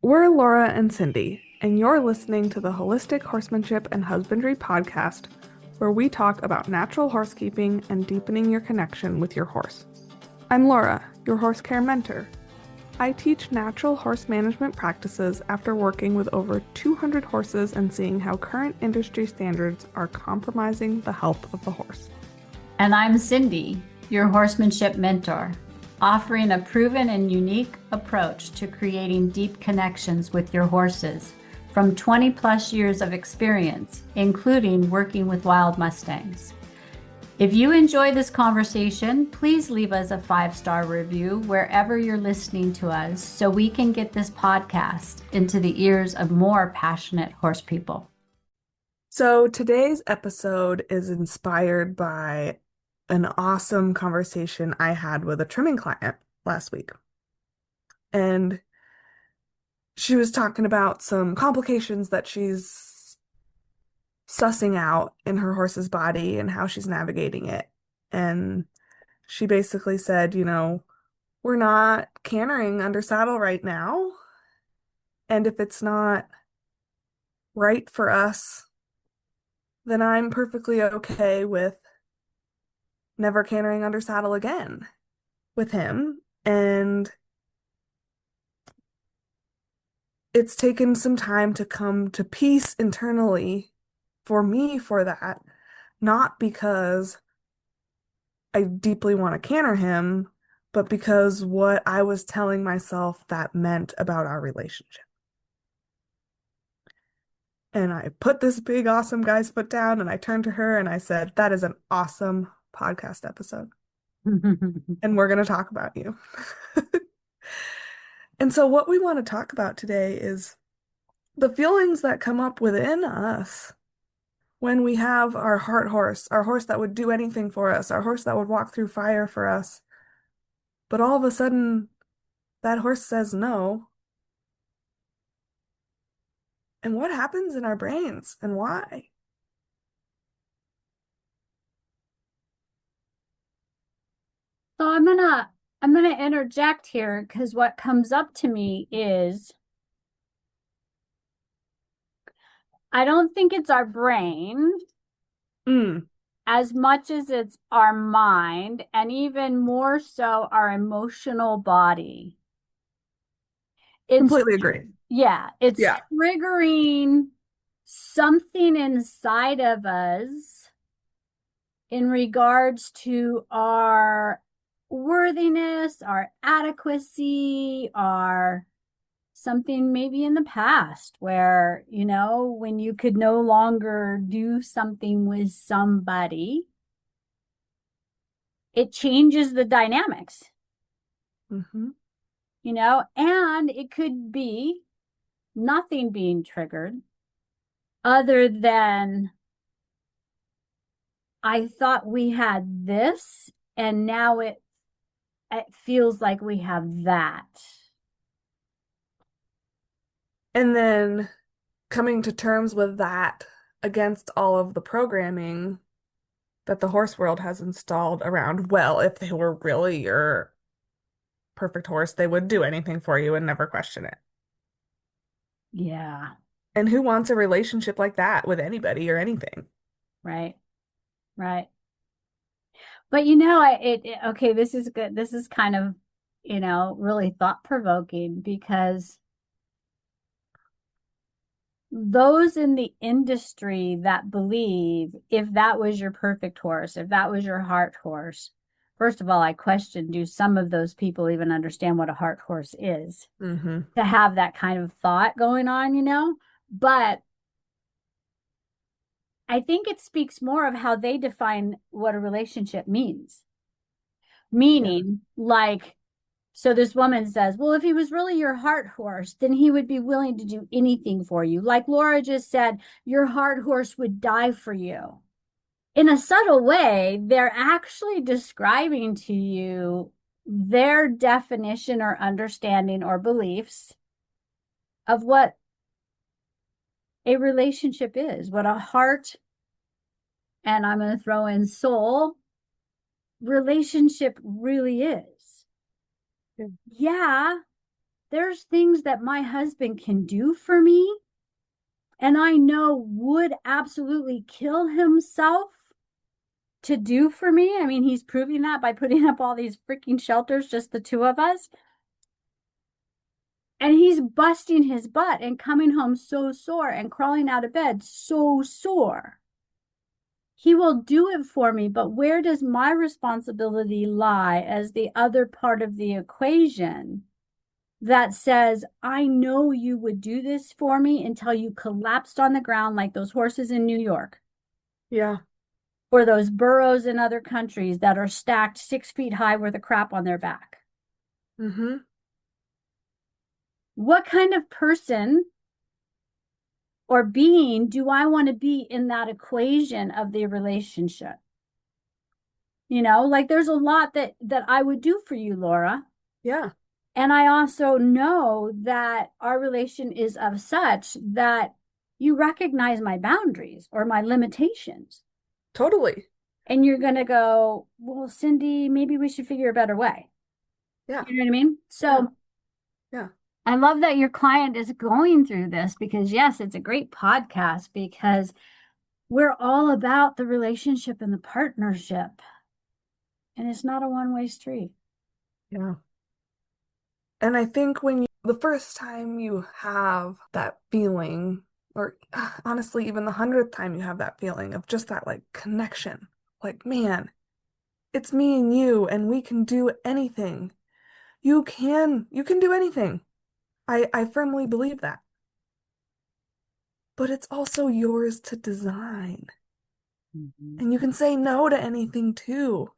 We're Laura and Cindy, and you're listening to the Holistic Horsemanship and Husbandry podcast, where we talk about natural horsekeeping and deepening your connection with your horse. I'm Laura, your horse care mentor. I teach natural horse management practices after working with over 200 horses and seeing how current industry standards are compromising the health of the horse. And I'm Cindy, your horsemanship mentor, offering a proven and unique approach to creating deep connections with your horses from 20 plus years of experience, including working with wild Mustangs. If you enjoy this conversation, please leave us a 5-star review wherever you're listening to us so we can get this podcast into the ears of more passionate horse people. So today's episode is inspired by an awesome conversation I had with a trimming client last week. And she was talking about some complications that she's sussing out in her horse's body and how she's navigating it. And she basically said, we're not cantering under saddle right now. And if it's not right for us, then I'm perfectly okay with never cantering under saddle again with him. And it's taken some time to come to peace internally for me for that, not because I deeply want to canter him, but because what I was telling myself that meant about our relationship. And I put this big, awesome guy's foot down and I turned to her and I said, that is an awesome podcast episode. And we're going to talk about you. And so what we want to talk about today is the feelings that come up within us when we have our heart horse, our horse that would do anything for us, our horse that would walk through fire for us. But all of a sudden, that horse says no. And what happens in our brains and why? So I'm gonna interject here because what comes up to me is I don't think it's our brain Mm, as much as it's our mind, and even more so our emotional body. It's completely agree. it's Yeah. triggering something inside of us in regards to our worthiness, our adequacy, our something maybe in the past where, when you could no longer do something with somebody, it changes the dynamics, hmm and it could be nothing being triggered other than I thought we had this and now it feels like we have that. And then coming to terms with that against all of the programming that the horse world has installed around, well, if they were really your perfect horse, they would do anything for you and never question it. Yeah, And who wants a relationship like that with anybody or anything? right, right. But okay, this is good. This is kind of, really thought-provoking because those in the industry that believe if that was your perfect horse, if that was your heart horse, first of all, I question, do some of those people even understand what a heart horse is hmm to have that kind of thought going on? But I think it speaks more of how they define what a relationship means. Yeah. Meaning, like, so this woman says, well, if he was really your heart horse, then he would be willing to do anything for you. Like Laura just said, your heart horse would die for you. In a subtle way, they're actually describing to you their definition or understanding or beliefs of what a relationship is, what a heart, and I'm going to throw in soul, relationship really is. Yeah. Yeah, there's things that my husband can do for me and I know would absolutely kill himself to do for me. I mean, he's proving that by putting up all these freaking shelters, just the two of us. And he's busting his butt and coming home so sore and crawling out of bed so sore. He will do it for me, but where does my responsibility lie as the other part of the equation that says, I know you would do this for me until you collapsed on the ground like those horses in New York Yeah. or those burros in other countries that are stacked 6 feet high with a crap on their back? Mm-hmm. What kind of person or being do I want to be in that equation of the relationship? Like there's a lot that I would do for you, Laura. Yeah. And I also know that our relation is of such that you recognize my boundaries or my limitations. Totally. And you're going to go, well, Cindy, maybe we should figure a better way. Yeah. You know what I mean? Yeah. So Yeah. I love that your client is going through this because, yes, it's a great podcast because we're all about the relationship and the partnership. And it's not a one-way street. Yeah. And I think the first time you have that feeling, or honestly, even the 100th time you have that feeling of just that like connection, like, man, it's me and we can do anything. You can do anything. I firmly believe that. But it's also yours to design. Mhm. And you can say no to anything too.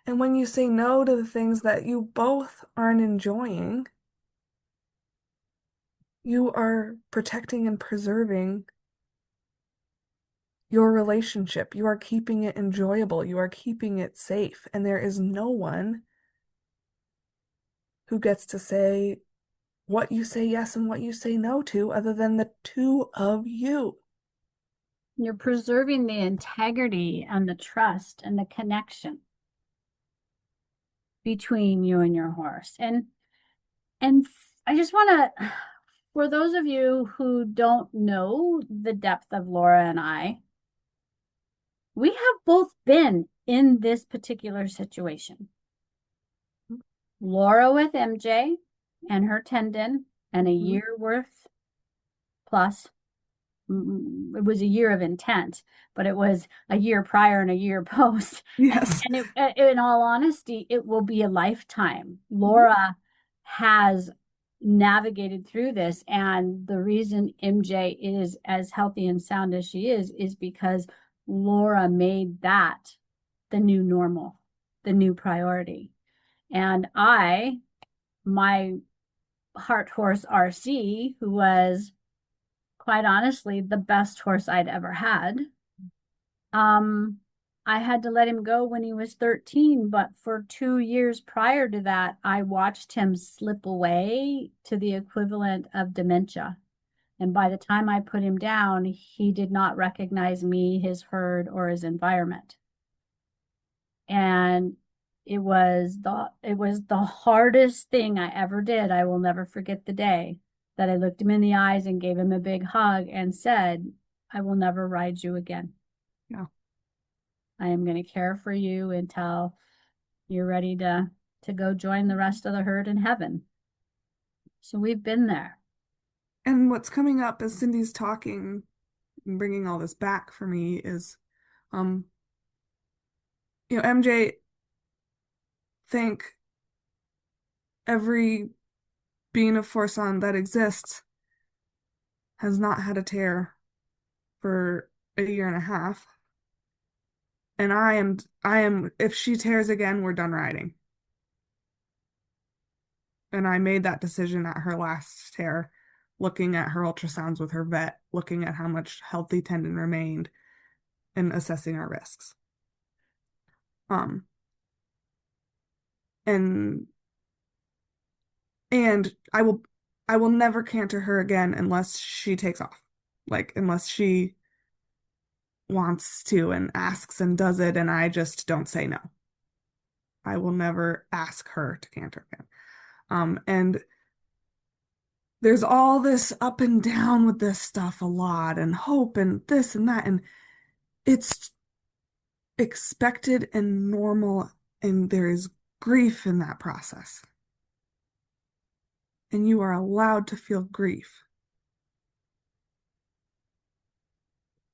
And when you say no to the things that you both aren't enjoying, you are protecting and preserving your relationship. You are keeping it enjoyable. You are keeping it safe. And there is no one who gets to say what you say yes and what you say no to other than the two of you. You're preserving the integrity and the trust and the connection between you and your horse. And I just want to, for those of you who don't know the depth of Laura and I, we have both been in this particular situation. Laura with MJ and her tendon and a Mhm. year worth plus. It was a year of intent, but it was a year prior and a year post. Yes. And in all honesty, it will be a lifetime. Mhm. Laura has navigated through this, and the reason MJ is as healthy and sound as she is because Laura made that the new normal, the new priority. And my heart horse RC, who was quite honestly the best horse I'd ever had. Um, I had to let him go when he was 13, but for 2 years prior to that, I watched him slip away to the equivalent of dementia. And by the time I put him down, he did not recognize me, his herd, or his environment. And it was the hardest thing I ever did. I will never forget the day that I looked him in the eyes and gave him a big hug and said, I will never ride you again. Yeah. I am going to care for you until you're ready to go join the rest of the herd in heaven. So we've been there. And what's coming up as Cindy's talking and bringing all this back for me is, um, MJ, think every being of force on that exists has not had a tear for a year and a half. And if she tears again, we're done riding. And I made that decision at her last tear, looking at her ultrasounds with her vet, looking at how much healthy tendon remained, and assessing our risks. Um, and and I will never canter her again unless she takes off. Like unless she wants to and asks and does it, and I just don't say no. I will never ask her to canter again. And there's all this up and down with this stuff a lot and hope and this and that. And it's expected and normal. And there is grief in that process. And you are allowed to feel grief.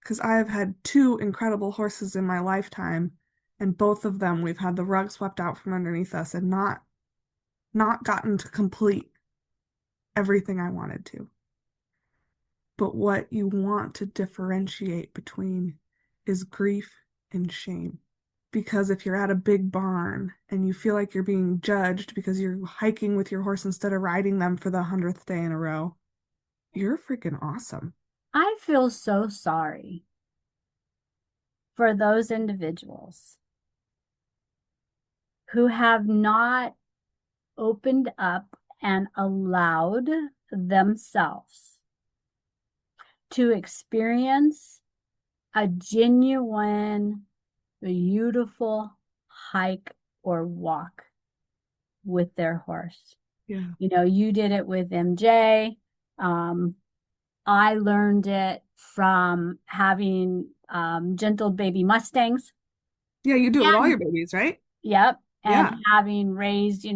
Because I have had two incredible horses in my lifetime, and both of them we've had the rug swept out from underneath us and not gotten to complete everything I wanted to. But what you want to differentiate between is grief and shame. Because if you're at a big barn and you feel like you're being judged because you're hiking with your horse instead of riding them for the 100th day in a row, you're freaking awesome. I feel so sorry for those individuals who have not opened up and allowed themselves to experience a genuine, beautiful hike or walk with their horse. Yeah. You know, you did it with MJ. Um, I learned it from having gentle baby Mustangs. Yeah, you do it with all And your babies, right? yep, and Yeah. having raised,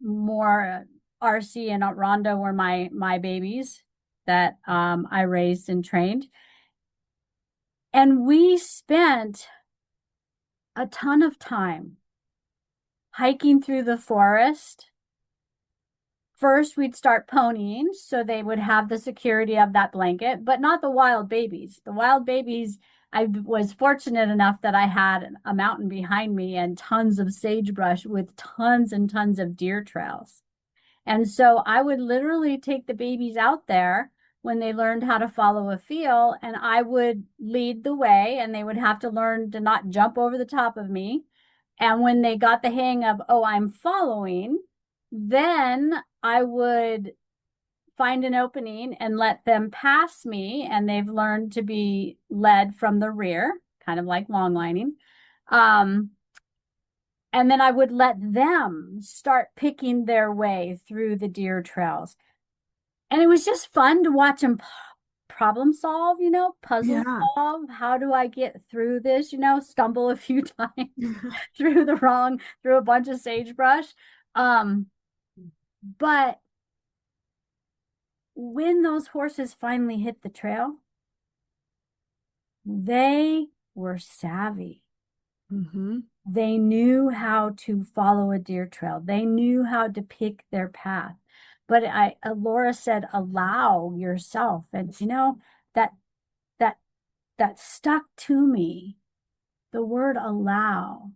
more RC and Rhonda were my babies that I raised and trained. And we spent a ton of time hiking through the forest. First, we'd start ponying so they would have the security of that blanket, but not the wild babies. The wild babies, I was fortunate enough that I had a mountain behind me and tons of sagebrush with tons and tons of deer trails. And so I would literally take the babies out there when they learned how to follow a feel, and I would lead the way, and they would have to learn to not jump over the top of me. And when they got the hang of, oh, I'm following, then I would find an opening and let them pass me. And they've learned to be led from the rear, kind of like long lining. Um, and then I would let them start picking their way through the deer trails. And it was just fun to watch them problem solve, puzzle Yeah. solve. How do I get through this? Stumble a few times through a bunch of sagebrush. Um, but when those horses finally hit the trail, they were savvy. Mm-hmm. They knew how to follow a deer trail. They knew how to pick their path. But Laura said, allow yourself. And that that that stuck to me. The word allow.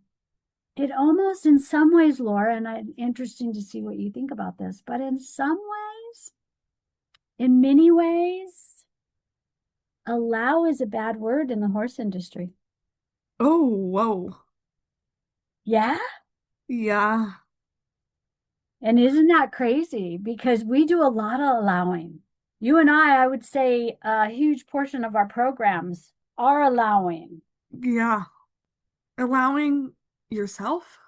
It almost in some ways, Laura, and interesting to see what you think about this, but in some ways, in many ways, allow is a bad word in the horse industry. Oh, whoa. Yeah. Yeah. And isn't that crazy? Because we do a lot of allowing. You and I would say a huge portion of our programs are allowing. Yeah. Allowing yourself,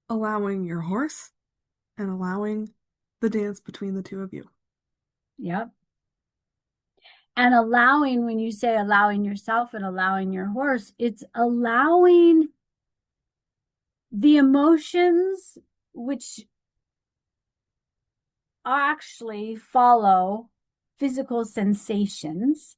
allowing your horse, and allowing the dance between the two of you. Yep. And allowing, when you say allowing yourself and allowing your horse, it's allowing the emotions which actually follow physical sensations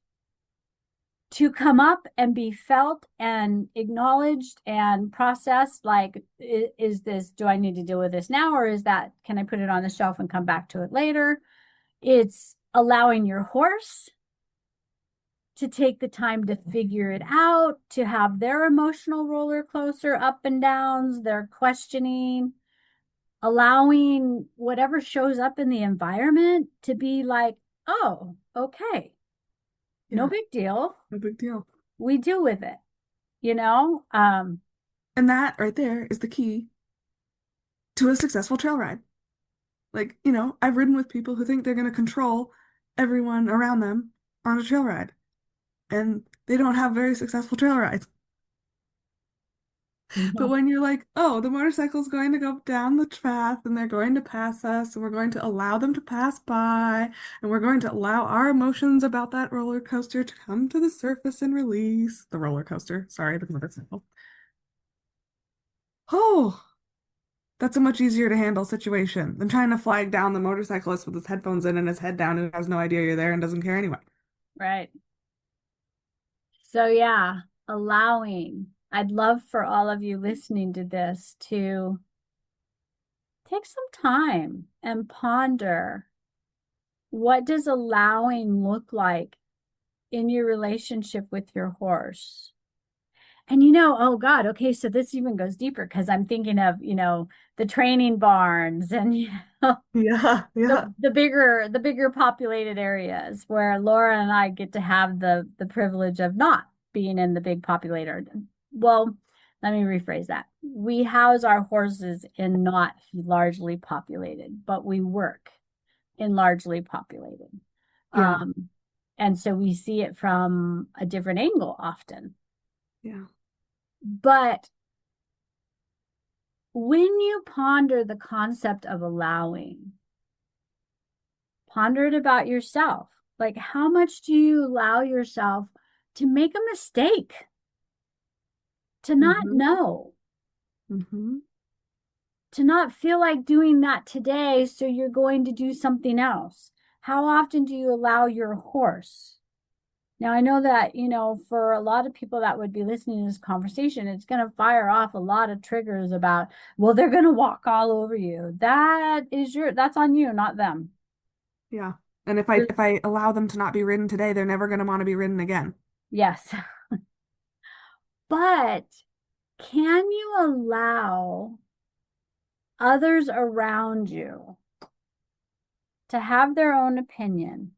to come up and be felt and acknowledged and processed. Like, is this, do I need to deal with this now? Or can I put it on the shelf and come back to it later? It's allowing your horse to take the time to figure it out, to have their emotional roller coaster up and downs, their questioning, allowing whatever shows up in the environment to be like, oh, okay, no Yeah. big deal. No big deal. We deal with it, you know? And that right there is the key to a successful trail ride. Like, I've ridden with people who think they're going to control everyone around them on a trail ride, and they don't have very successful trail rides. But Mhm. when you're like, oh, the motorcycle's going to go down the path and they're going to pass us, and we're going to allow them to pass by, and we're going to allow our emotions about that roller coaster to come to the surface and release the roller coaster. Sorry, the motorcycle. Oh, that's a much easier to handle situation than trying to flag down the motorcyclist with his headphones in and his head down who has no idea you're there and doesn't care anyway. Right. So, yeah, allowing. I'd love for all of you listening to this to take some time and ponder, what does allowing look like in your relationship with your horse? And oh God, okay, so this even goes deeper because I'm thinking of, the training barns and Yeah, yeah, the bigger populated areas where Laura and I get to have the privilege of not being in the big populated. Well, let me rephrase that. We house our horses in not largely populated, but we work in largely populated. yeah, Um, and so we see it from a different angle often. yeah. But when you ponder the concept of allowing, ponder it about yourself. Like, how much do you allow yourself to make a mistake, to not Mm-hmm. know, Mm-hmm. to not feel like doing that today, so you're going to do something else? How often do you allow your horse? Now, I know that, for a lot of people that would be listening to this conversation, it's going to fire off a lot of triggers about, well, they're going to walk all over you. That's on you, not them. Yeah. And if I allow them to not be ridden today, they're never going to want to be ridden again. Yes. But can you allow others around you to have their own opinion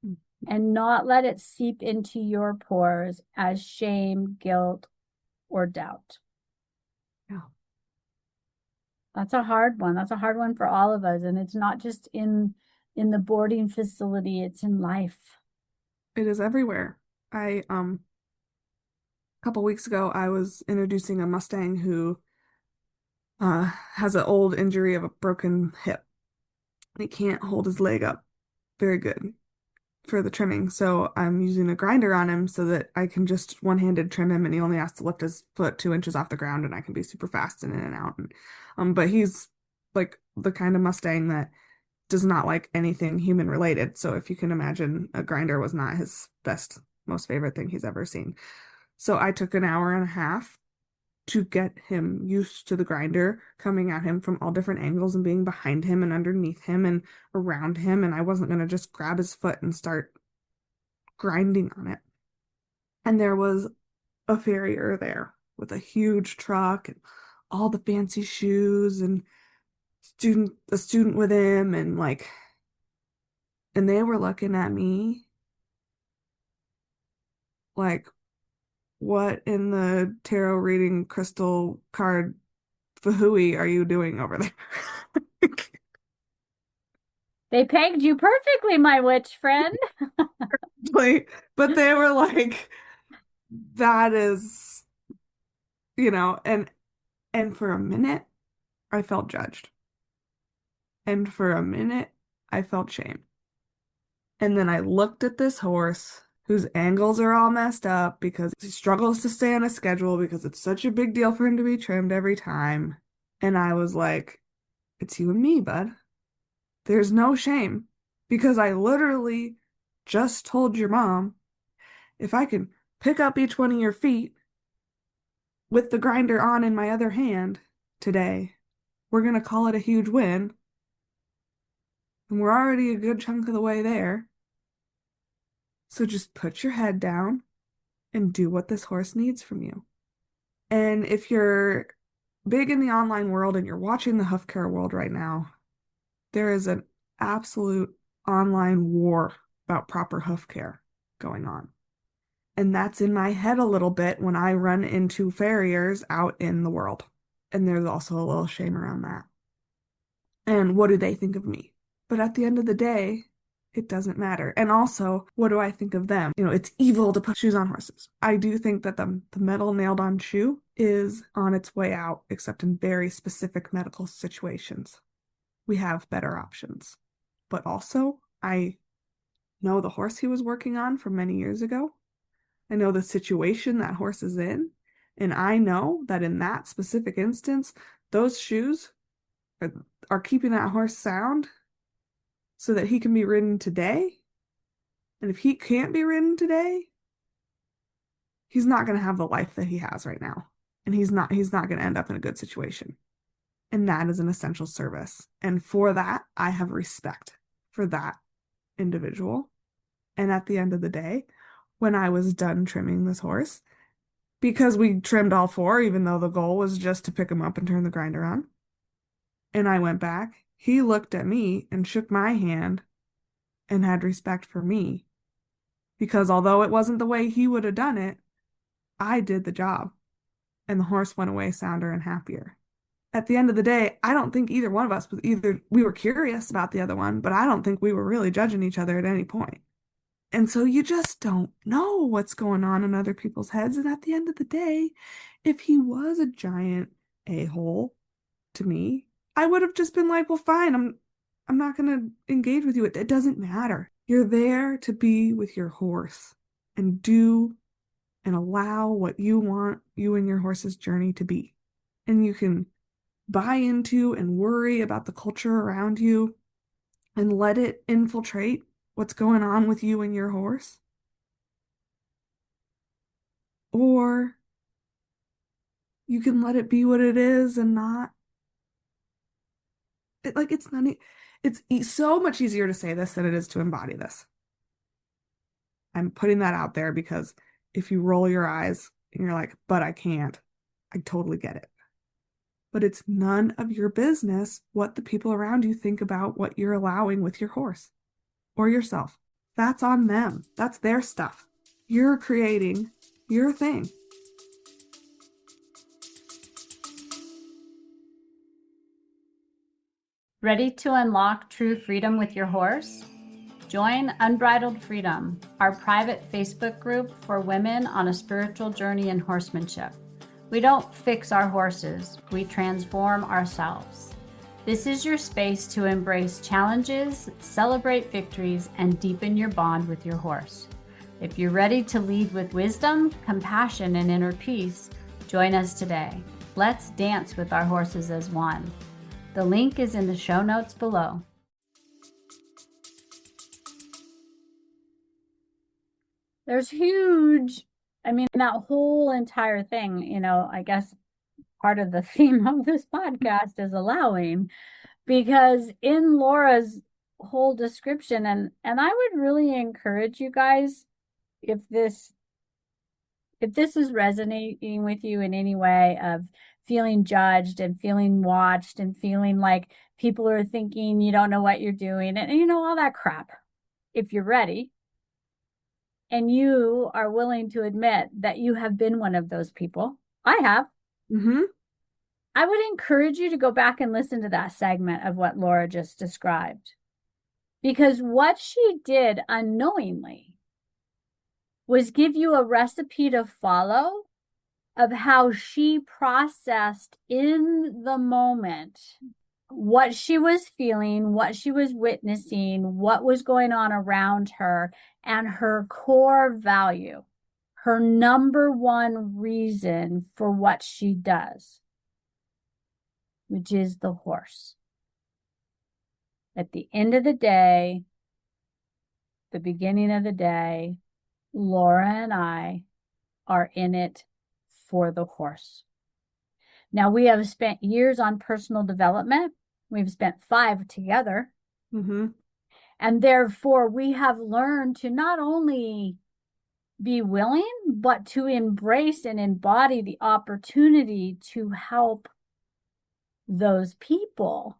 Mm. and not let it seep into your pores as shame, guilt, or doubt? Yeah. That's a hard one. That's a hard one for all of us. And it's not just in the boarding facility, it's in life. It is everywhere. A couple weeks ago I was introducing a Mustang who has an old injury of a broken hip. He can't hold his leg up very good for the trimming. So I'm using a grinder on him so that I can just one-handed trim him and he only has to lift his foot 2 inches off the ground and I can be super fast and in and out. And, but he's like the kind of Mustang that does not like anything human related. So if you can imagine, a grinder was not his best, most favorite thing he's ever seen. So I took an hour and a half to get him used to the grinder coming at him from all different angles and being behind him and underneath him and around him. And I wasn't going to just grab his foot and start grinding on it. And there was a farrier there with a huge truck and all the fancy shoes and a student with him and like, and they were looking at me like, what in the tarot reading crystal card fahooey are you doing over there? They pegged you perfectly, my witch friend. Like, but they were like, that is, and for a minute I felt judged. And for a minute I felt shame. And then I looked at this horse whose angles are all messed up because he struggles to stay on a schedule because it's such a big deal for him to be trimmed every time. And I was like, it's you and me, bud. There's no shame because I literally just told your mom if I can pick up each one of your feet with the grinder on in my other hand today, we're going to call it a huge win. And we're already a good chunk of the way there. So just put your head down and do what this horse needs from you. And if you're big in the online world and you're watching the hoof care world right now, there is an absolute online war about proper hoof care going on. And that's in my head a little bit when I run into farriers out in the world. And there's also a little shame around that. And what do they think of me? But at the end of the day, It doesn't matter. And also, what do I think of them? It's evil to put shoes on horses. I do think that the metal nailed on shoe is on its way out, except in very specific medical situations. We have better options. But also, I know the horse he was working on from many years ago. I know the situation that horse is in. And I know that in that specific instance, those shoes are, are keeping that horse sound so that he can be ridden today. And if he can't be ridden today, he's not going to have the life that he has right now. And he's not going to end up in a good situation. And that is an essential service. And for that, I have respect for that individual. And at the end of the day, when I was done trimming this horse, because we trimmed all four, even though the goal was just to pick him up and turn the grinder on, and I went back, he looked at me and shook my hand and had respect for me. Because although it wasn't the way he would have done it, I did the job. And the horse went away sounder and happier. At the end of the day, I don't think either one of us was either, we were curious about the other one, but I don't think we were really judging each other at any point. And so you just don't know what's going on in other people's heads. And at the end of the day, if he was a giant a-hole to me, I would have just been like, well, fine, I'm not gonna engage with you. It doesn't matter. You're there to be with your horse and do and allow what you want you and your horse's journey to be. And you can buy into and worry about the culture around you and let it infiltrate what's going on with you and your horse. Or you can let it be what it is and not it's not so much easier to say this than it is to embody this. I'm putting that out there because if you roll your eyes and you're like, but I can't, I totally get it. But it's none of your business what the people around you think about what you're allowing with your horse or yourself. That's on them. That's their stuff. You're creating your thing. Ready to unlock true freedom with your horse? Join Unbridled Freedom, our private Facebook group for women on a spiritual journey in horsemanship. We don't fix our horses, we transform ourselves. This is your space to embrace challenges, celebrate victories, and deepen your bond with your horse. If you're ready to lead with wisdom, compassion, and inner peace, join us today. Let's dance with our horses as one. The link is in the show notes below. There's huge, that whole entire thing, I guess part of the theme of this podcast is allowing, because in Laura's whole description, and I would really encourage you guys, if this is resonating with you in any way, of feeling judged and feeling watched and feeling like people are thinking you don't know what you're doing and all that crap. If you're ready and you are willing to admit that you have been one of those people, I have. Mm-hmm. I would encourage you to go back and listen to that segment of what Laura just described. Because what she did unknowingly was give you a recipe to follow of how she processed in the moment what she was feeling, what she was witnessing, what was going on around her, and her core value, her number one reason for what she does, which is the horse. At the end of the day, the beginning of the day, Laura and I are in it for the horse. Now, we have spent years on personal development. We've spent 5 together. Mm-hmm. And therefore, we have learned to not only be willing, but to embrace and embody the opportunity to help those people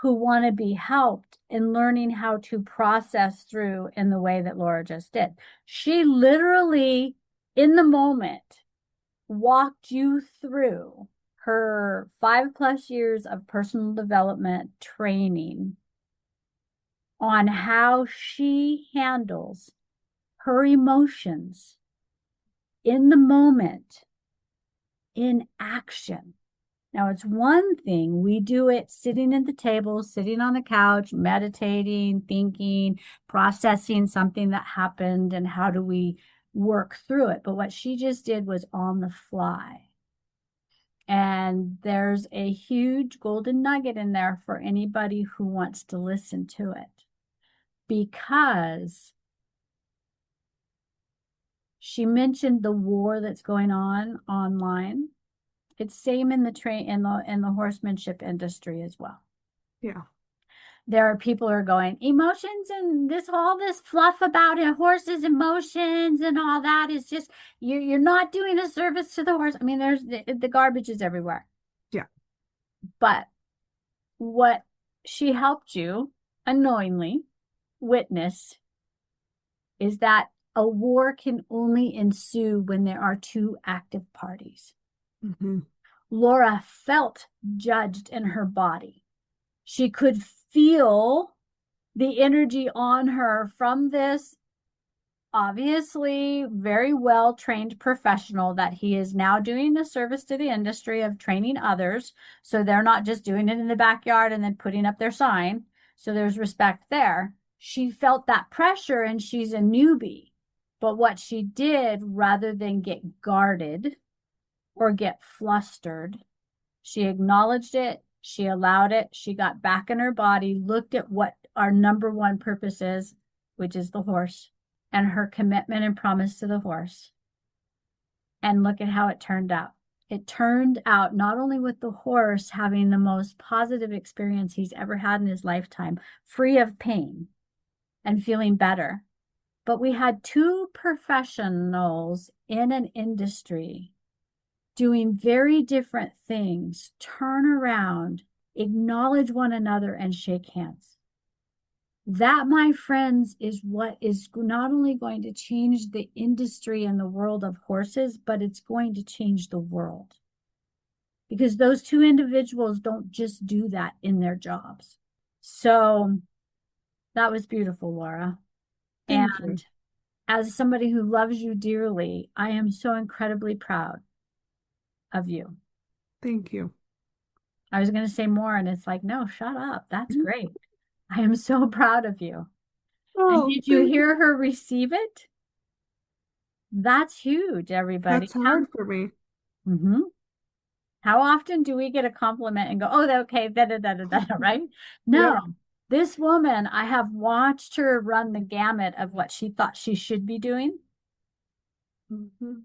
who want to be helped in learning how to process through in the way that Laura just did. She literally, in the moment, walked you through her 5+ years of personal development training on how she handles her emotions in the moment, in action. Now, it's one thing we do it sitting at the table, sitting on the couch, meditating, thinking, processing something that happened, and how do we work through it. But what she just did was on the fly. And there's a huge golden nugget in there for anybody who wants to listen to it because she mentioned the war that's going on online. It's same in the train in the horsemanship industry as well. Yeah. There are people who are going emotions and this all this fluff about a horse's emotions and all that is just you're not doing a service to the horse. I mean, there's the garbage is everywhere. Yeah. But what she helped you unknowingly witness is that a war can only ensue when there are two active parties. Hmm. Laura felt judged in her body. She could feel the energy on her from this obviously very well trained professional that he is now doing a service to the industry of training others. So they're not just doing it in the backyard and then putting up their sign. So there's respect there. She felt that pressure and she's a newbie. But what she did, rather than get guarded or get flustered, she acknowledged it. She allowed it. She got back in her body, looked at what our number one purpose is, which is the horse, and her commitment and promise to the horse. And look at how it turned out. It turned out not only with the horse having the most positive experience he's ever had in his lifetime, free of pain and feeling better, but we had two professionals in an industry doing very different things, turn around, acknowledge one another, and shake hands. That, my friends, is what is not only going to change the industry and the world of horses, but it's going to change the world. Because those two individuals don't just do that in their jobs. So that was beautiful, Laura. Thank you. And as somebody who loves you dearly, I am so incredibly proud of you. Thank you. I was going to say more, and it's like, no, shut up. That's Mhm. great. I am so proud of you. And Oh, did you thank you. hear her receive it? That's huge, everybody. That's hard for me. Mhm. How often do we get a compliment and go, oh, okay, da da da da da, right? Yep. No, this woman, I have watched her run the gamut of what she thought she should be doing Hmm.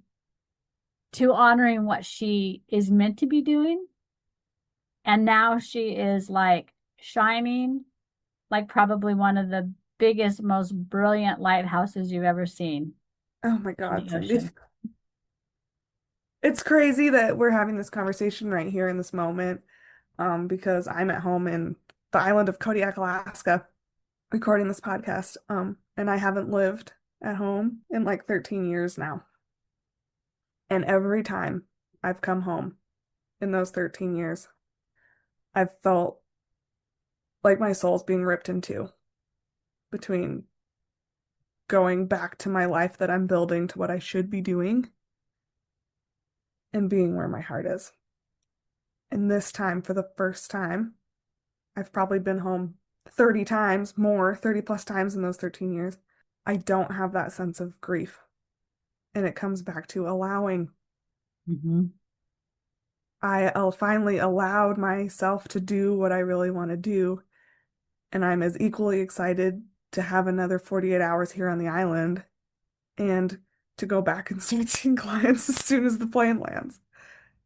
to honoring what she is meant to be doing. And now she is like shining like probably one of the biggest, most brilliant lighthouses you've ever seen Oh my in God, the Cindy. ocean. It's crazy that we're having this conversation right here in this moment, because I'm at home in the island of Kodiak, Alaska, recording this podcast. And I haven't lived at home in like 13 years now. And every time I've come home in those 13 years, I've felt like my soul's being ripped in two between going back to my life that I'm building to what I should be doing and being where my heart is. And this time, for the first time, I've probably been home 30 times more, 30 plus times in those 13 years. I don't have that sense of grief. And it comes back to allowing. Mhm. I finally allowed myself to do what I really want to do. And I'm as equally excited to have another 48 hours here on the island and to go back and start seeing clients as soon as the plane lands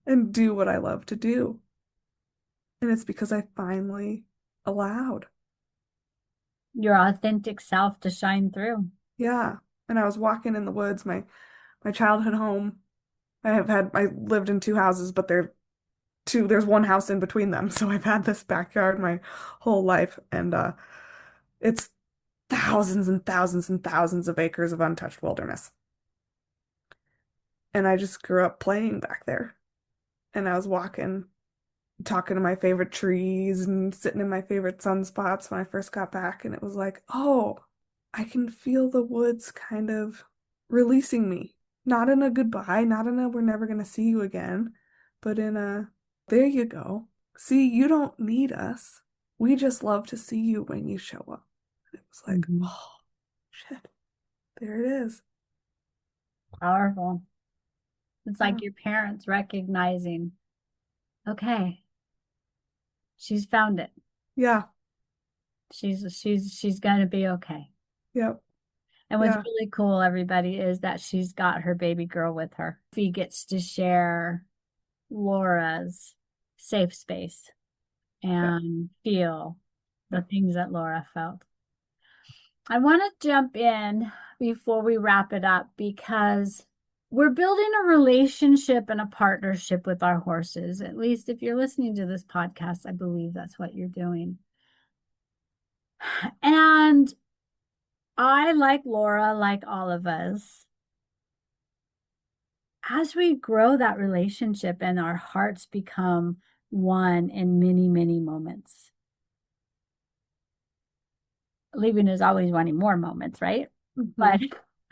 and do what I love to do. And it's because I finally allowed. Your authentic self to shine through. Yeah. And I was walking in the woods, my childhood home. I lived in two houses, but there's one house in between them. So I've had this backyard my whole life. And it's thousands and thousands and thousands of acres of untouched wilderness. And I just grew up playing back there. And I was walking talking to my favorite trees and sitting in my favorite sunspots when I first got back. And it was like, oh, I can feel the woods kind of releasing me. Not in a goodbye, not in a we're never going to see you again, but in a there you go. See, you don't need us. We just love to see you when you show up. And it was like, Mhm. oh, shit, there it is. Powerful. It's Yeah. like your parents recognizing, okay, she's found it. Yeah. She's gonna be okay. Yep. And what's Yeah. really cool, everybody, is that she's got her baby girl with her. She gets to share Laura's safe space Yep. and feel the Yep. things that Laura felt. I want to jump in before we wrap it up because we're building a relationship and a partnership with our horses. At least if you're listening to this podcast, I believe that's what you're doing. And I, like Laura, like all of us, as we grow that relationship and our hearts become one in many, many moments, leaving is always wanting more moments, right? Hmm. But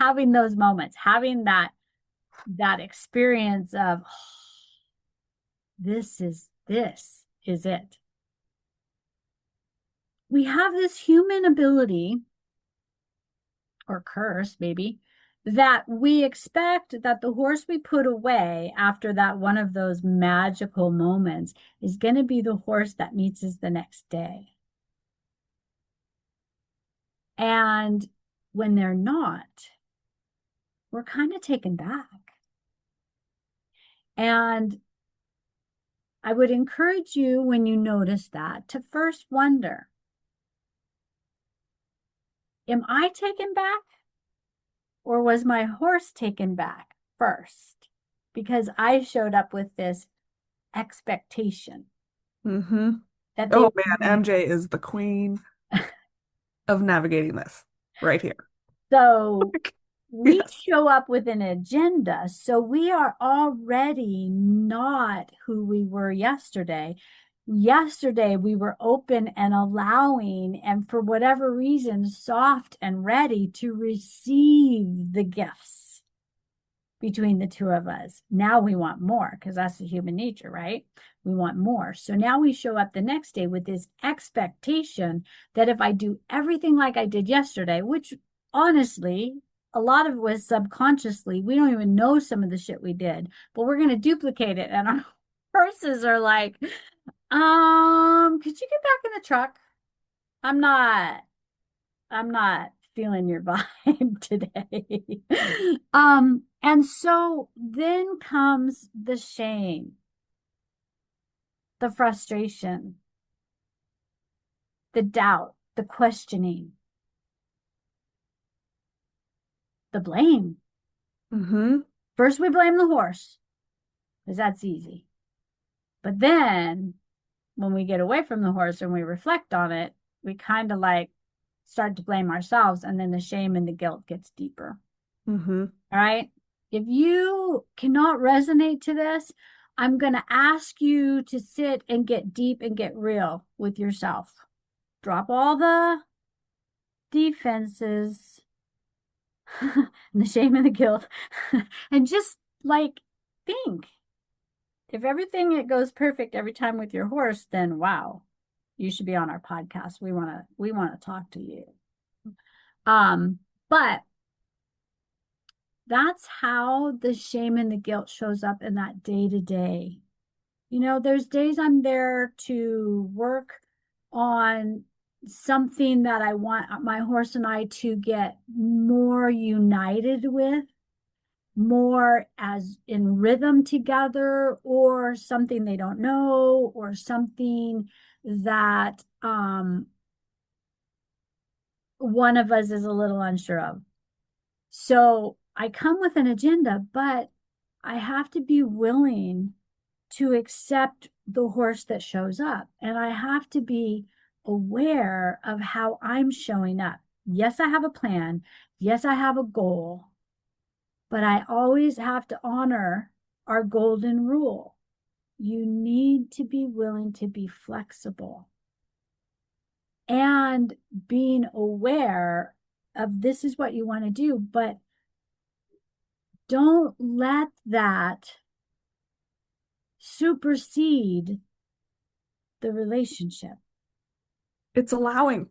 having those moments, having that experience of, oh, this is it. We have this human ability or curse, maybe, that we expect that the horse we put away after that one of those magical moments is going to be the horse that meets us the next day. And when they're not, we're kind of taken back. And I would encourage you when you notice that to first wonder, am I taken back or was my horse taken back first? Because I showed up with this expectation Hmm. that they Oh were man, going to. MJ is the queen of navigating this right here. So we Yes. show up with an agenda. So we are already not who we were yesterday. Yesterday, we were open and allowing, and for whatever reason, soft and ready to receive the gifts between the two of us. Now we want more because that's the human nature, right? We want more. So now we show up the next day with this expectation that if I do everything like I did yesterday, which honestly, a lot of it was subconsciously, we don't even know some of the shit we did, but we're going to duplicate it. And our horses are like, could you get back in the truck? I'm not I'm not feeling your vibe today. And so then comes the shame, the frustration, the doubt, the questioning, the blame. Hmm. First, we blame the horse because that's easy. But then when we get away from the horse and we reflect on it, we kind of like start to blame ourselves. And then the shame and the guilt gets deeper. Hmm. All right. If you cannot resonate to this, I'm going to ask you to sit and get deep and get real with yourself. Drop all the defenses and the shame and the guilt and just like think. If everything it goes perfect every time with your horse, then wow, you should be on our podcast. We want to talk to you. But that's how the shame and the guilt shows up in that day to day. You know, there's days I'm there to work on something that I want my horse and I to get more united with, more as in rhythm together, or something they don't know, or something that one of us is a little unsure of. So I come with an agenda, but I have to be willing to accept the horse that shows up. And I have to be aware of how I'm showing up. Yes, I have a plan. Yes, I have a goal, but I always have to honor our golden rule. you need to be willing to be flexible and being aware of this is what you want to do, but don't let that supersede the relationship. It's allowing.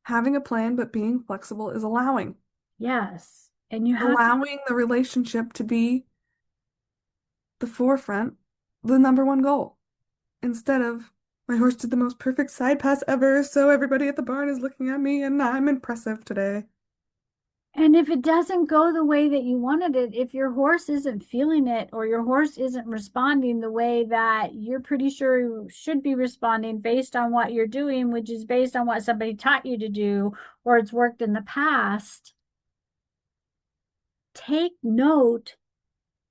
Having a plan but being flexible is allowing. Yes. And you have to, Allowing the relationship to be the forefront, the number one goal, instead of my horse did the most perfect side pass ever, so everybody at the barn is looking at me and I'm impressive today. and if it doesn't go the way that you wanted it, if your horse isn't feeling it or your horse isn't responding the way that you're pretty sure you should be responding based on what you're doing, which is based on what somebody taught you to do or it's worked in the past, take note,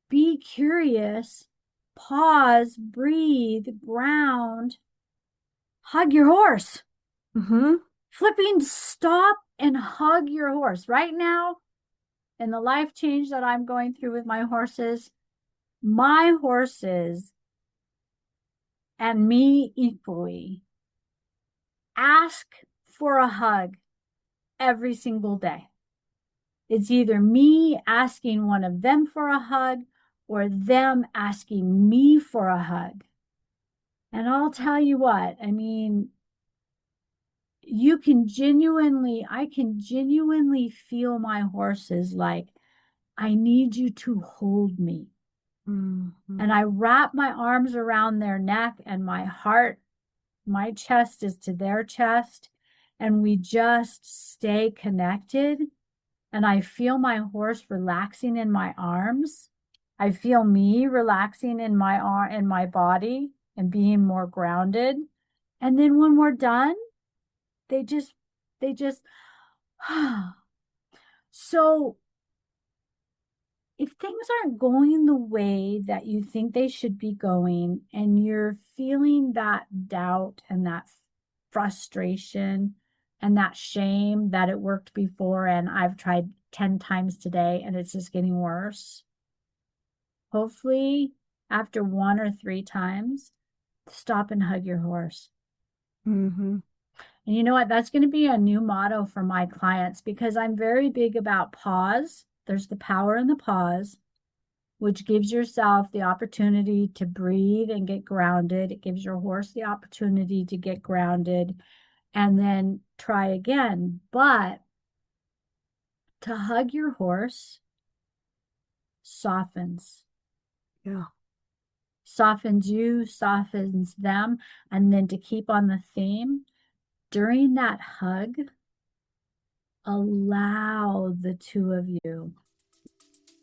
be curious, pause, breathe, ground, hug your horse. Mm-hmm. Flipping stop and hug your horse. Right now, in the life change that I'm going through with my horses and me equally ask for a hug every single day. It's either me asking one of them for a hug or them asking me for a hug. And I'll tell you what, I mean, I can genuinely feel my horses like, I need you to hold me. Mm-hmm. And I wrap my arms around their neck and my chest is to their chest. And we just stay connected. And I feel my horse relaxing in my arms. I feel me relaxing in in my body and being more grounded. And then when we're done, they just, they just, so if things aren't going the way that you think they should be going, and you're feeling that doubt and that frustration and that shame that it worked before, and I've tried 10 times today and it's just getting worse, hopefully, after one or three times, stop and hug your horse. Mm-hmm. And you know what? That's going to be a new motto for my clients because I'm very big about pause. There's the power in the pause, which gives yourself the opportunity to breathe and get grounded. It gives your horse the opportunity to get grounded and then try again. But to hug your horse softens, Yeah. softens you, softens them. And then to keep on the theme, during that hug, allow the two of you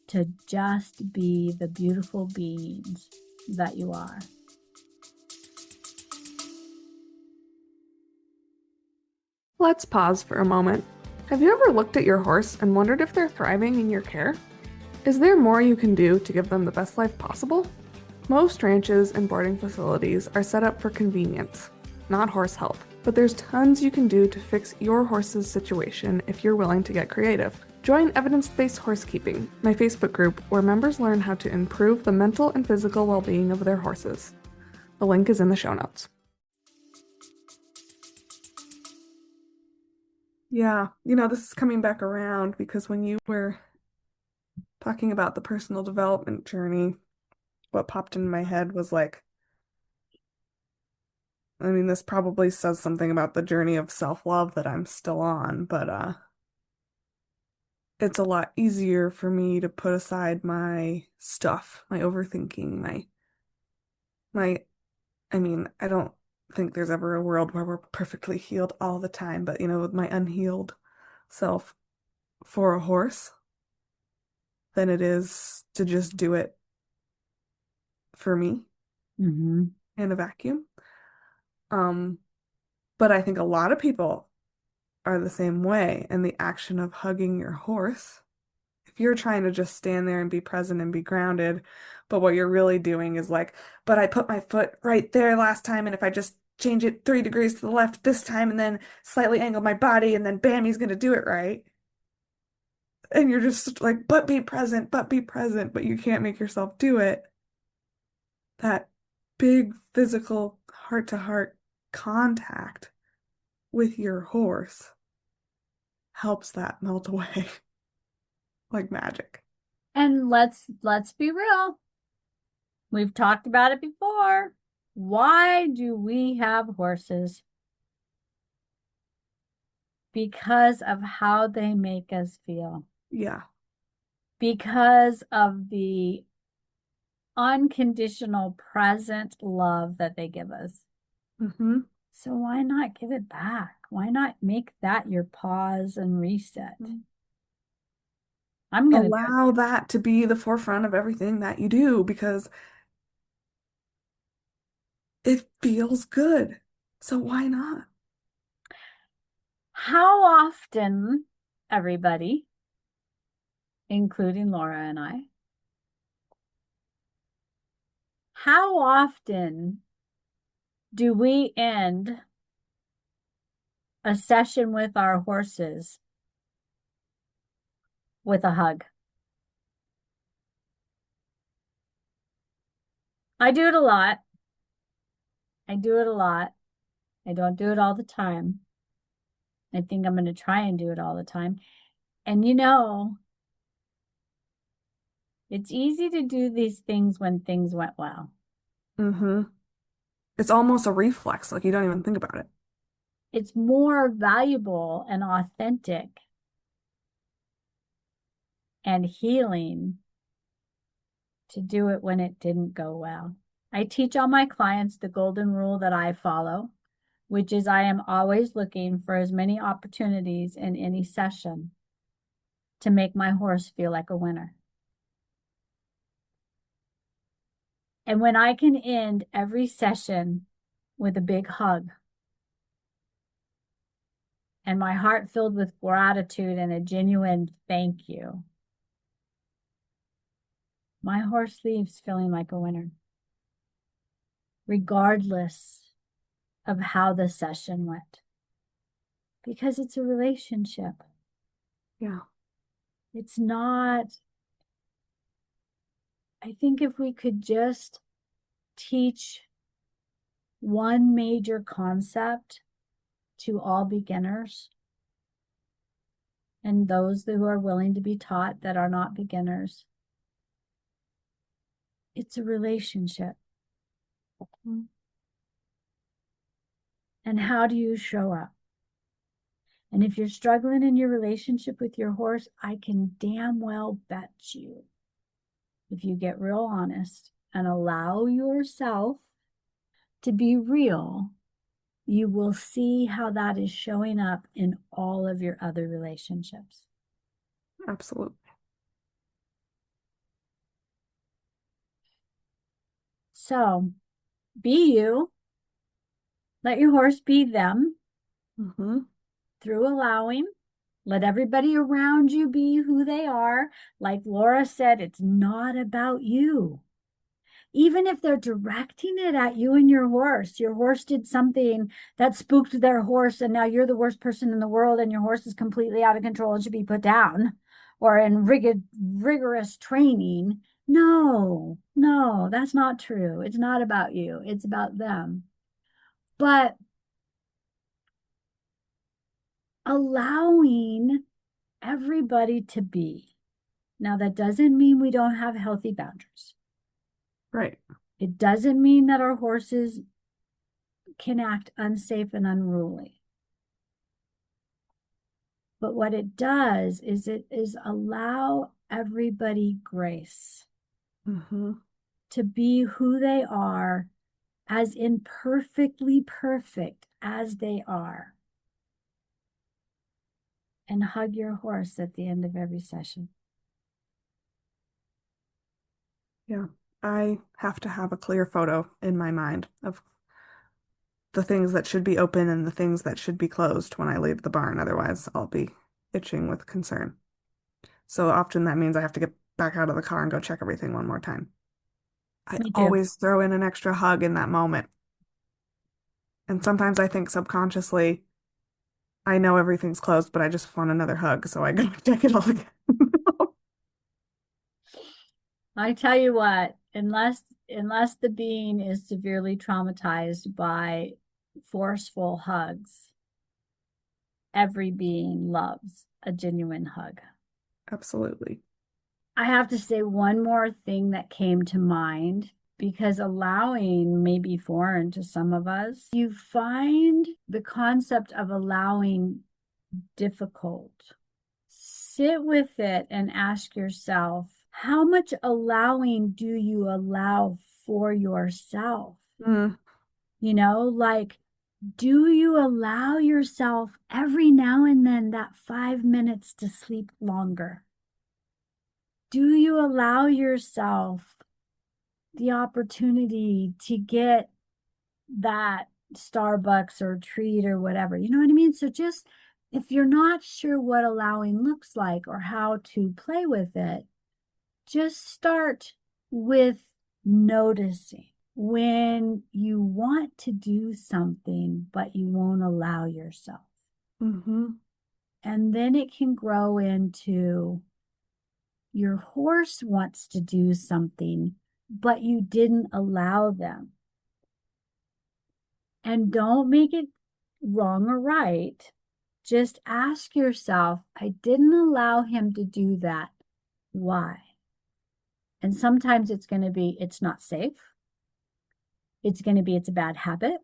to just be the beautiful beings that you are. Let's pause for a moment. Have you ever looked at your horse and wondered if they're thriving in your care? Is there more you can do to give them the best life possible? Most ranches and boarding facilities are set up for convenience, not horse health, but there's tons you can do to fix your horse's situation if you're willing to get creative. Join Evidence-Based Horsekeeping, my Facebook group where members learn how to improve the mental and physical well-being of their horses. The link is in the show notes. Yeah, this is coming back around because when you were talking about the personal development journey, what popped in my head was like, I mean, this probably says something about the journey of self-love that I'm still on, but it's a lot easier for me to put aside my stuff, my overthinking, my I mean, I don't think there's ever a world where we're perfectly healed all the time, but with my unhealed self for a horse than it is to just do it for me Mm-hmm. in a vacuum. Um, but I think a lot of people are the same way, and the action of hugging your horse, if you're trying to just stand there and be present and be grounded, but what you're really doing is like, but I put my foot right there last time, and if I just change it 3 degrees to the left this time and then slightly angle my body, and then bam, he's gonna do it right. And you're just like, but be present, but you can't make yourself do it. that big physical heart to heart contact with your horse helps that melt away like magic. And let's be real. We've talked about it before. Why do we have horses? Because of how they make us feel. Yeah. Because of the unconditional present love that they give us. Hmm. So why not give it back? Why not make that your pause and reset? I'm going to do it. Allow that to be the forefront of everything that you do because it feels good. So why not? How often, everybody, including Laura and I, how often do we end a session with our horses with a hug? I do it a lot. I do it a lot. I don't do it all the time. I think I'm going to try and do it all the time. And it's easy to do these things when things went well. Hmm. It's almost a reflex, like you don't even think about it. It's more valuable and authentic and healing to do it when it didn't go well. I teach all my clients the golden rule that I follow, which is I am always looking for as many opportunities in any session to make my horse feel like a winner. And when I can end every session with a big hug and my heart filled with gratitude and a genuine thank you, my horse leaves feeling like a winner, regardless of how the session went, because it's a relationship. Yeah. It's not, I think if we could just teach one major concept to all beginners and those who are willing to be taught that are not beginners, it's a relationship. And how do you show up? And if you're struggling in your relationship with your horse, I can damn well bet you, if you get real honest and allow yourself to be real, you will see how that is showing up in all of your other relationships. Absolutely. So be you, let your horse be them Hmm. through allowing. Let everybody around you be who they are. Like Laura said, it's not about you. Even if they're directing it at you and your horse did something that spooked their horse, and now you're the worst person in the world, and your horse is completely out of control and should be put down or in rigorous training. No, no, that's not true. It's not about you, it's about them. But allowing everybody to be. Now, that doesn't mean we don't have healthy boundaries. Right. It doesn't mean that our horses can act unsafe and unruly. But what it does is it is allow everybody grace Hmm. to be who they are, as imperfectly perfect as they are, and hug your horse at the end of every session. Yeah. I have to have a clear photo in my mind of the things that should be open and the things that should be closed when I leave the barn. Otherwise, I'll be itching with concern. So often that means I have to get back out of the car and go check everything one more time. I Me too. always throw in an extra hug in that moment. And sometimes I think subconsciously, I know everything's closed, but I just want another hug. So I go check it all again. I tell you what, unless the being is severely traumatized by forceful hugs, every being loves a genuine hug. Absolutely. I have to say one more thing that came to mind because allowing may be foreign to some of us. You find the concept of allowing difficult. Sit with it and ask yourself, how much allowing do you allow for yourself? Mm, Like, do you allow yourself every now and then that 5 minutes to sleep longer? Do you allow yourself the opportunity to get that Starbucks or treat or whatever? You know what I mean? So just if you're not sure what allowing looks like or how to play with it, just start with noticing when you want to do something, but you won't allow yourself. hmm And then it can grow into your horse wants to do something, but you didn't allow them. And don't make it wrong or right. Just ask yourself, I didn't allow him to do that. Why? And sometimes it's going to be, it's not safe. It's going to be, it's a bad habit.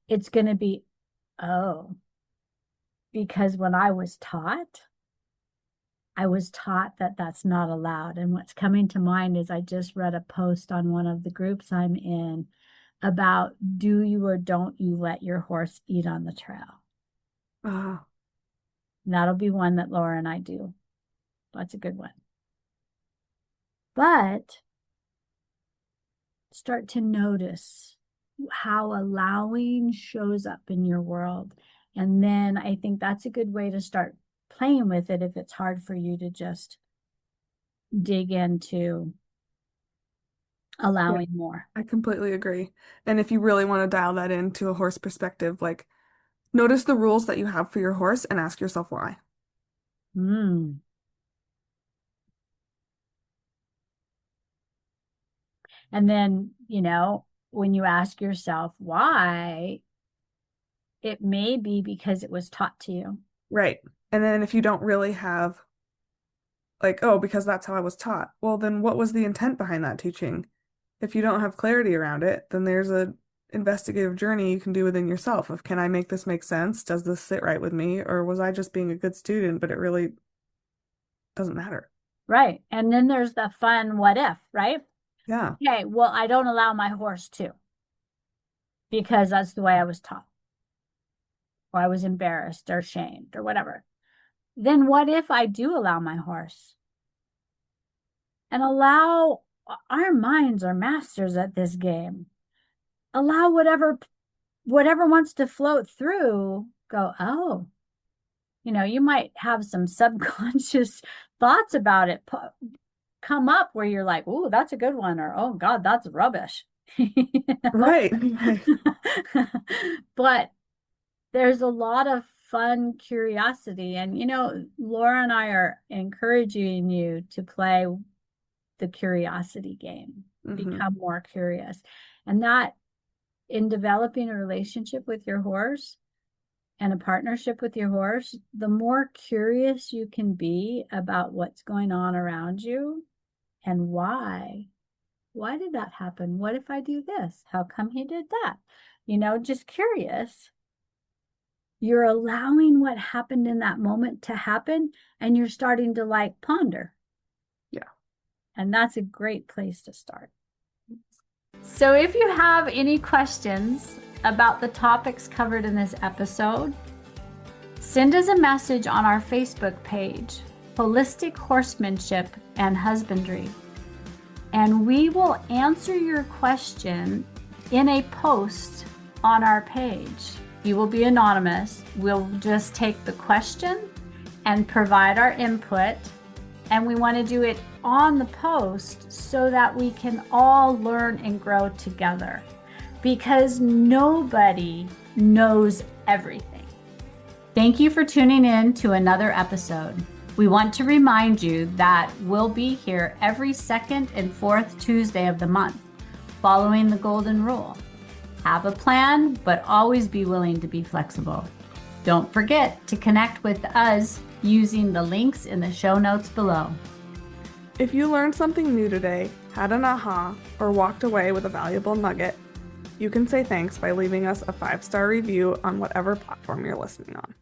It's going to be, oh, because when I was taught that that's not allowed. And what's coming to mind is I just read a post on one of the groups I'm in about do you or don't you let your horse eat on the trail? uh, And that'll be one that Laura and I do. That's a good one. But start to notice how allowing shows up in your world. And then I think that's a good way to start playing with it if it's hard for you to just dig into yeah, allowing more. I completely agree. And if you really want to dial that into a horse perspective, like notice the rules that you have for your horse and ask yourself why. Mm. And then, when you ask yourself why, it may be because it was taught to you. Right. And then if you don't really have like, oh, because that's how I was taught, well, then what was the intent behind that teaching? If you don't have clarity around it, then there's a investigative journey you can do within yourself of can I make this make sense? Does this sit right with me? Or was I just being a good student, but it really doesn't matter? Right. And then there's the fun what if, right? Yeah. Okay, well, I don't allow my horse to because that's the way I was taught, or I was embarrassed or shamed or whatever. Then what if I do allow my horse and allow our minds are masters at this game. Allow whatever wants to float through, go, oh, you might have some subconscious thoughts about it come up where you're like, oh, that's a good one, or oh God, that's rubbish. You know? Right. But there's a lot of fun curiosity. And, Laura and I are encouraging you to play the curiosity game, hmm become more curious. And that in developing a relationship with your horse and a partnership with your horse, the more curious you can be about what's going on around you and why. Why did that happen? What if I do this? How come he did that? Just curious. You're allowing what happened in that moment to happen, and you're starting to like ponder. Yeah. And that's a great place to start. So if you have any questions about the topics covered in this episode, send us a message on our Facebook page, Holistic Horsemanship and Husbandry, and we will answer your question in a post on our page. You will be anonymous. We'll just take the question and provide our input, and we want to do it on the post so that we can all learn and grow together, because nobody knows everything. Thank you for tuning in to another episode. We want to remind you that we'll be here every second and fourth Tuesday of the month, following the golden rule. Have a plan, but always be willing to be flexible. Don't forget to connect with us using the links in the show notes below. If you learned something new today, had an aha, or walked away with a valuable nugget, you can say thanks by leaving us a 5-star review on whatever platform you're listening on.